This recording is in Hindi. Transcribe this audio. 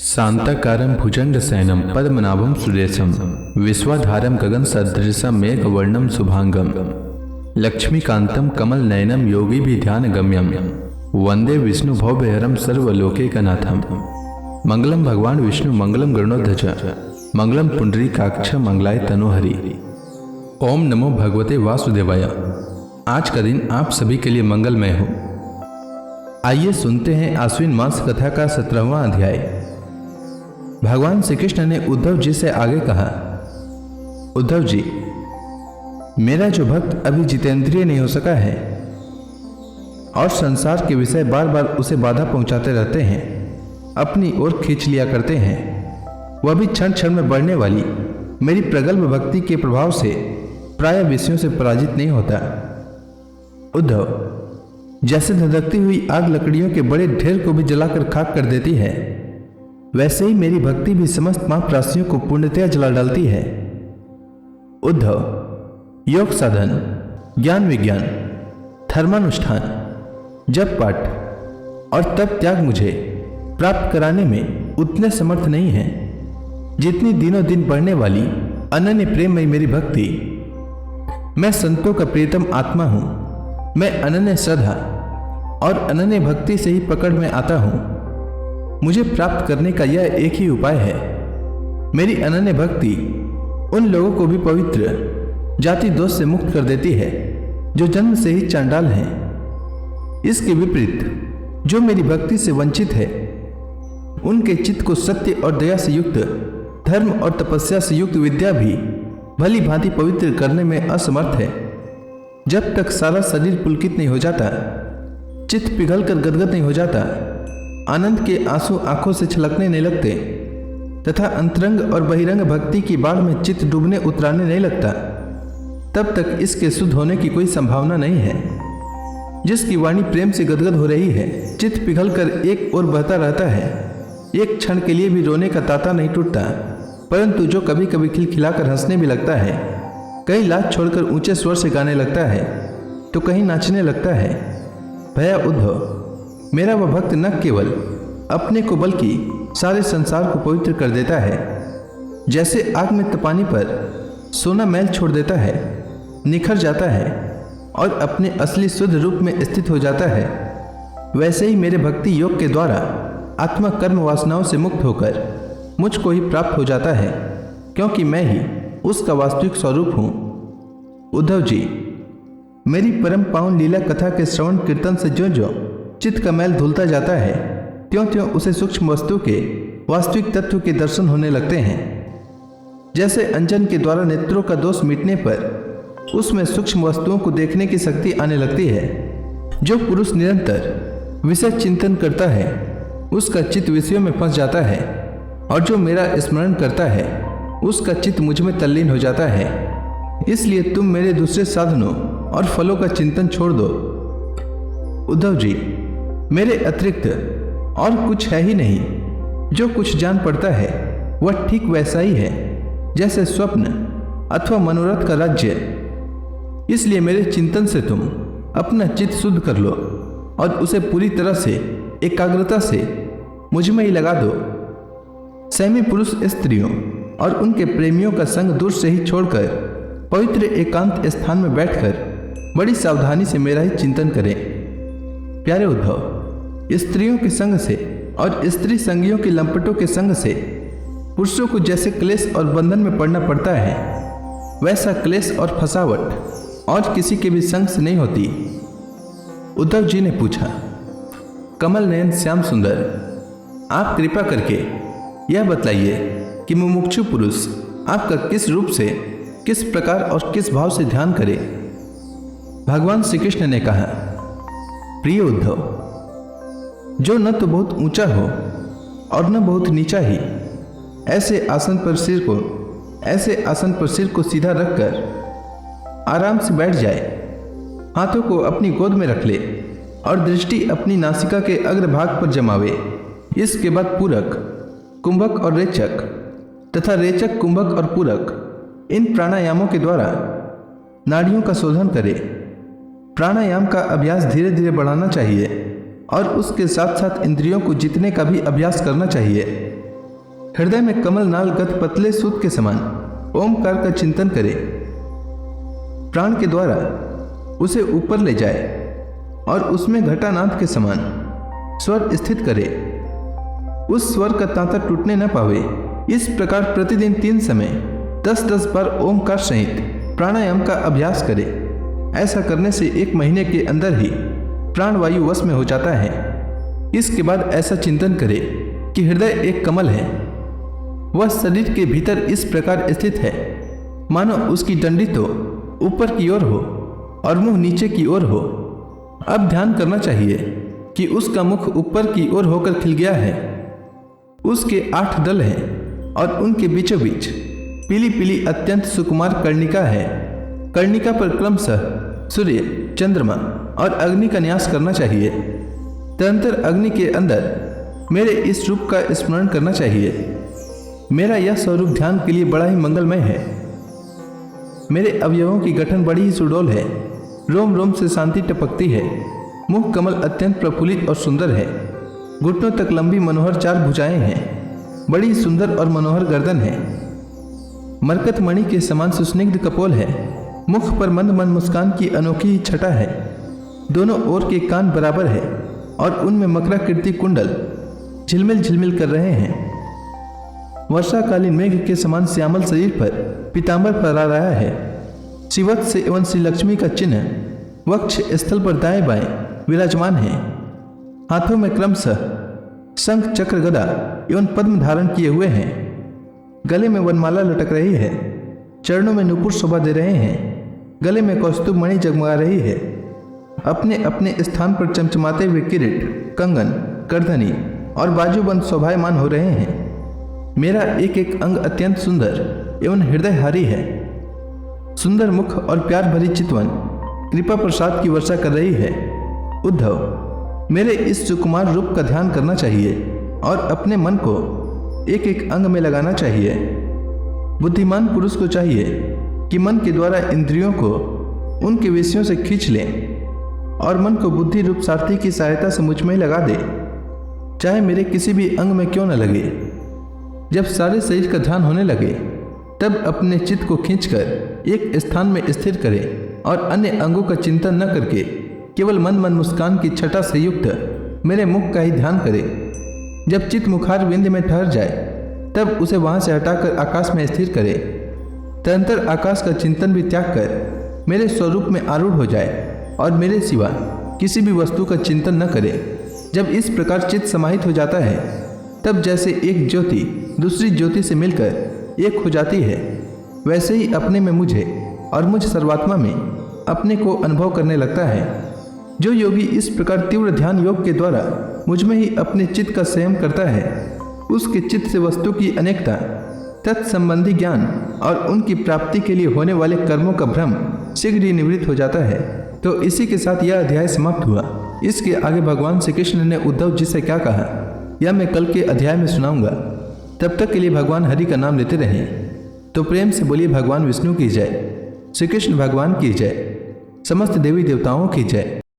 शांताकारं भुजंगशयनं पद्मनाभं सुरेशं विश्वाधारं गगनसदृशं मेघवर्णं शुभांगं लक्ष्मीकान्तं कमलनयनं योगिभिध्यानगम्यं वन्दे विष्णुभवभयहरं सर्वलोकैकनाथं। मंगलम भगवान विष्णु मंगलम गरुड़ध्वज मंगलम पुंडरीकाक्ष मंगलाय तनोहरि। ओम नमो भगवते वासुदेवाय। आज का दिन आप सभी के लिए मंगलमय हो। आइए सुनते हैं आश्विन मास कथा का 17वां अध्याय। भगवान श्री कृष्ण ने उद्धव जी से आगे कहा, उद्धव जी, मेरा जो भक्त अभी जितेंद्रिय नहीं हो सका है और संसार के विषय बार बार उसे बाधा पहुंचाते रहते हैं, अपनी ओर खींच लिया करते हैं, वह भी क्षण क्षण में बढ़ने वाली मेरी प्रगल्भ भक्ति के प्रभाव से प्राय विषयों से पराजित नहीं होता। उद्धव, जैसे धधकती हुई आग लकड़ियों के बड़े ढेर को भी जलाकर खाक कर देती है, वैसे ही मेरी भक्ति भी समस्त पाप राशियों को पूर्णतया जला डालती है। उद्धव, योग साधन, ज्ञान विज्ञान, धर्मानुष्ठान, जप पाठ और तप त्याग मुझे प्राप्त कराने में उतने समर्थ नहीं है जितनी दिनों दिन बढ़ने वाली अनन्य प्रेममयी मेरी भक्ति। मैं संतों का प्रियतम आत्मा हूं। मैं अनन्य श्रद्धा और अनन्य भक्ति से ही पकड़ में आता हूं। मुझे प्राप्त करने का यह एक ही उपाय है। मेरी अनन्य भक्ति उन लोगों को भी पवित्र जाति दोष से मुक्त कर देती है जो जन्म से ही चांडाल हैं। इसके विपरीत जो मेरी भक्ति से वंचित है, उनके चित्त को सत्य और दया से युक्त, धर्म और तपस्या से युक्त विद्या भी भली भांति पवित्र करने में असमर्थ है। जब तक सारा शरीर पुलकित नहीं हो जाता, चित्त पिघलकर गदगद नहीं हो जाता, आनंद के आंसू आंखों से छलकने नहीं लगते तथा अंतरंग और बहिरंग भक्ति की बाढ़ में चित्त डूबने उतराने नहीं लगता, तब तक इसके शुद्ध होने की कोई संभावना नहीं है। जिसकी वाणी प्रेम से गदगद हो रही है, चित्त पिघलकर एक ओर बहता रहता है, एक क्षण के लिए भी रोने का तांता नहीं टूटता, परंतु जो कभी कभी खिलखिलाकर हंसने भी लगता है, कहीं लाज छोड़कर ऊंचे स्वर से गाने लगता है तो कहीं नाचने लगता है। भैया उद्धव, मेरा वह भक्त न केवल अपने को बल्कि सारे संसार को पवित्र कर देता है। जैसे आग में तपाने पर सोना मैल छोड़ देता है, निखर जाता है और अपने असली शुद्ध रूप में स्थित हो जाता है, वैसे ही मेरे भक्ति योग के द्वारा आत्मा कर्म वासनाओं से मुक्त होकर मुझको ही प्राप्त हो जाता है, क्योंकि मैं ही उसका वास्तविक स्वरूप हूँ। उद्धव जी, मेरी परम पावन लीला कथा के श्रवण कीर्तन से जो जो चित्त का मैल धुलता जाता है, त्यों त्यों उसे सूक्ष्म वस्तु के वास्तविक तत्व के दर्शन होने लगते हैं। जैसे अंजन के द्वारा नेत्रों का दोष मिटने पर उसमें सूक्ष्म वस्तुओं को देखने की शक्ति आने लगती है। जो पुरुष निरंतर विषय चिंतन करता है, उसका चित्त विषयों में फंस जाता है, और जो मेरा स्मरण करता है, उसका चित्त मुझ में तल्लीन हो जाता है। इसलिए तुम मेरे दूसरे साधनों और फलों का चिंतन छोड़ दो। उद्धव जी, मेरे अतिरिक्त और कुछ है ही नहीं। जो कुछ जान पड़ता है वह ठीक वैसा ही है जैसे स्वप्न अथवा मनोरथ का राज्य। इसलिए मेरे चिंतन से तुम अपना चित्त शुद्ध कर लो और उसे पूरी तरह से एकाग्रता से मुझ में ही लगा दो। सहमी पुरुष स्त्रियों और उनके प्रेमियों का संग दूर से ही छोड़कर पवित्र एकांत स्थान में बैठकर बड़ी सावधानी से मेरा ही चिंतन करें। प्यारे उद्धव, स्त्रियों के संग से और स्त्री संगियों के लंपटों के संग से पुरुषों को जैसे क्लेश और बंधन में पड़ना पड़ता है, वैसा क्लेश और फसावट और किसी के भी संग से नहीं होती। उद्धव जी ने पूछा, कमल नयन श्याम सुंदर, आप कृपा करके यह बतलाइए कि मुमुक्षु पुरुष आपका किस रूप से, किस प्रकार और किस भाव से ध्यान करे। भगवान श्री कृष्ण ने कहा, प्रिय उद्धव, जो न तो बहुत ऊंचा हो और न बहुत नीचा ही, ऐसे आसन पर सिर को सीधा रखकर आराम से बैठ जाए, हाथों को अपनी गोद में रख ले और दृष्टि अपनी नासिका के अग्रभाग पर जमावे। इसके बाद पूरक, कुंभक और रेचक तथा रेचक, कुंभक और पूरक, इन प्राणायामों के द्वारा नाड़ियों का शोधन करे। प्राणायाम का अभ्यास धीरे धीरे बढ़ाना चाहिए और उसके साथ साथ इंद्रियों को जीतने का भी अभ्यास करना चाहिए। हृदय में कमल नाल गत पतले सूत के समान ओमकार का चिंतन करे। प्राण के द्वारा उसे ऊपर ले जाए और उसमें घटानाद के समान स्वर स्थित करे। उस स्वर का तांता टूटने न पावे। इस प्रकार प्रतिदिन 3 समय 10-10 बार ओमकार सहित प्राणायाम का अभ्यास करे। ऐसा करने से 1 महीने के अंदर ही प्राणवायु वश में हो जाता है। इसके बाद ऐसा चिंतन करे कि हृदय एक कमल है। वह शरीर के भीतर इस प्रकार स्थित है मानो उसकी डंडी तो ऊपर की ओर हो और मुंह नीचे की ओर हो। अब ध्यान करना चाहिए कि उसका मुख ऊपर की ओर होकर खिल गया है। उसके 8 दल हैं और उनके बीचों बीच पीली पीली अत्यंत सुकुमार कर्णिका है। कर्णिका पर क्रमशः सूर्य, चंद्रमा और अग्नि का न्यास करना चाहिए। तदंतर अग्नि के अंदर मेरे इस रूप का स्मरण करना चाहिए। मेरा यह स्वरूप ध्यान के लिए बड़ा ही मंगलमय है। मेरे अवयवों की गठन बड़ी ही सुडौल है। रोम रोम से शांति टपकती है। मुख कमल अत्यंत प्रफुल्लित और सुंदर है। घुटनों तक लंबी मनोहर 4 भुजाएं हैं। बड़ी सुंदर और मनोहर गर्दन है। मरकत मणि के समान सुस्निग्ध कपोल है। मुख पर मंद मंद मुस्कान की अनोखी ही छटा है। दोनों ओर के कान बराबर है और उनमें मकराकृति कुंडल झिलमिल झिलमिल कर रहे हैं। वर्षाकालीन मेघ के समान श्यामल शरीर पर पीतांबर फहरा रहा है। शिवत्स एवं श्री लक्ष्मी का चिन्ह वक्ष स्थल पर दाएं बाएं विराजमान है। हाथों में क्रमशः शंख, चक्र, गदा एवं पद्म धारण किए हुए हैं। गले में वनमाला लटक रही है। चरणों में नुपुर शोभा दे रहे हैं। गले में कौस्तुभ मणि जगमगा रही है। अपने अपने स्थान पर चमचमाते हुए किरीट, कंगन, करधनी और बाजूबंद शोभायमान हो रहे हैं। मेरा एक एक अंग अत्यंत सुंदर एवं हृदयहारी है। सुंदर मुख और प्यार भरी चितवन कृपा प्रसाद की वर्षा कर रही है। उद्धव, मेरे इस सुकुमार रूप का ध्यान करना चाहिए और अपने मन को एक एक अंग में लगाना चाहिए। बुद्धिमान पुरुष को चाहिए कि मन के द्वारा इंद्रियों को उनके विषयों से खींच लें और मन को बुद्धि रूप सारथी की सहायता से मुझ में लगा दे, चाहे मेरे किसी भी अंग में क्यों न लगे। जब सारे शरीर का ध्यान होने लगे तब अपने चित्त को खींचकर एक स्थान में स्थिर करे और अन्य अंगों का चिंतन न करके केवल मन मन मुस्कान की छटा से युक्त मेरे मुख का ही ध्यान करे। जब चित्त मुखार बिंद में ठहर जाए तब उसे वहां से हटाकर आकाश में स्थिर करे। तदंतर आकाश का चिंतन भी त्याग कर मेरे स्वरूप में आरूढ़ हो जाए और मेरे सिवा किसी भी वस्तु का चिंतन न करे। जब इस प्रकार चित्त समाहित हो जाता है तब जैसे एक ज्योति दूसरी ज्योति से मिलकर एक हो जाती है, वैसे ही अपने में मुझे और मुझ सर्वात्मा में अपने को अनुभव करने लगता है। जो योगी इस प्रकार तीव्र ध्यान योग के द्वारा मुझ में ही अपने चित्त का संयम करता है, उसके चित्त से वस्तु की अनेकता, तत्संबंधी ज्ञान और उनकी प्राप्ति के लिए होने वाले कर्मों का भ्रम शीघ्र ही निवृत्त हो जाता है। तो इसी के साथ यह अध्याय समाप्त हुआ। इसके आगे भगवान श्री कृष्ण ने उद्धव जी से क्या कहा यह मैं कल के अध्याय में सुनाऊंगा। तब तक के लिए भगवान हरि का नाम लेते रहें। तो प्रेम से बोलिए भगवान विष्णु की जय, श्री कृष्ण भगवान की जय, समस्त देवी देवताओं की जय।